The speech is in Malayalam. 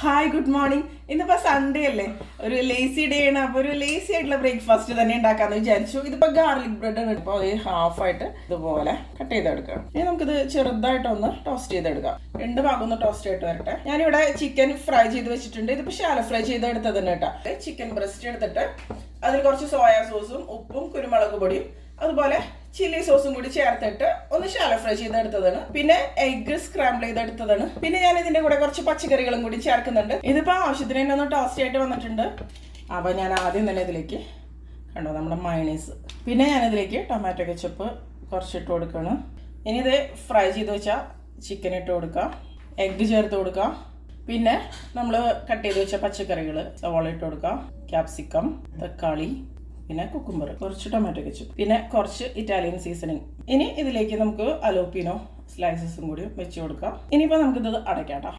Hi good morning. ഇന്നിപ്പോൾ സൺഡേ അല്ലേ, ഒരു ലേസി ഡേ ആണ്. അപ്പോൾ ഒരു ലേസി ആയിട്ടുള്ള ബ്രേക്ക്ഫാസ്റ്റ് തന്നെ ഉണ്ടാക്കാമെന്ന് വിചാരിച്ചു. ഇതിപ്പോൾ ഗാർലിക് ബ്രെഡ് ആണ്. ഇപ്പോൾ അത് ഹാഫായിട്ട് ഇതുപോലെ കട്ട് ചെയ്തെടുക്കാം. ഇനി നമുക്കിത് ചെറുതായിട്ടൊന്ന് ടോസ്റ്റ് ചെയ്തെടുക്കാം. രണ്ട് ഭാഗം ഒന്ന് ടോസ്റ്റ് ആയിട്ട് വരട്ടെ. ഞാനിവിടെ ചിക്കൻ ഫ്രൈ ചെയ്ത് വെച്ചിട്ടുണ്ട്. ഇതിപ്പോൾ ഷാലോ ഫ്രൈ ചെയ്തെടുത്തത് തന്നെ കേട്ടോ. ചിക്കൻ ബ്രസ്റ്റ് എടുത്തിട്ട് അതിൽ കുറച്ച് സോയാ സോസും ഉപ്പും കുരുമുളക് പൊടിയും അതുപോലെ ചില്ലി സോസും കൂടി ചേർത്തിട്ട് ഒന്ന് ഷാലോ ഫ്രൈ ചെയ്തെടുത്തതാണ്. പിന്നെ എഗ് സ്ക്രാമ്പിൾ ചെയ്തെടുത്തതാണ്. പിന്നെ ഞാൻ ഇതിന്റെ കൂടെ കുറച്ച് പച്ചക്കറികളും കൂടി ചേർക്കുന്നുണ്ട്. ഇതിപ്പോൾ ആവശ്യത്തിന് തന്നെ ഒന്ന് ടോസ്റ്റ് ആയിട്ട് വന്നിട്ടുണ്ട്. അപ്പോൾ ഞാൻ ആദ്യം തന്നെ ഇതിലേക്ക് കണ്ടോ നമ്മുടെ മയണീസ്, പിന്നെ ഞാനിതിലേക്ക് ടൊമാറ്റോ കെച്ചപ്പ് കുറച്ചിട്ട് കൊടുക്കണം. ഇനി ഇത് ഫ്രൈ ചെയ്ത് വെച്ചാൽ ചിക്കൻ ഇട്ട് കൊടുക്കുക, എഗ്ഗ് ചേർത്ത് കൊടുക്കുക, പിന്നെ നമ്മൾ കട്ട് ചെയ്ത് വെച്ച പച്ചക്കറികൾ സവാള ഇട്ട് കൊടുക്കുക, ക്യാപ്സിക്കം, തക്കാളി, പിന്നെ കുക്കുംബർ, കുറച്ച് ടൊമാറ്റോ കെച്ചപ്പ്, പിന്നെ കുറച്ച് ഇറ്റാലിയൻ സീസണിങ്. ഇനി ഇതിലേക്ക് നമുക്ക് അലോപ്പിനോ സ്ലൈസസും കൂടി വെച്ച് കൊടുക്കാം. ഇനിയിപ്പോൾ നമുക്കിത് അടയ്ക്കാം.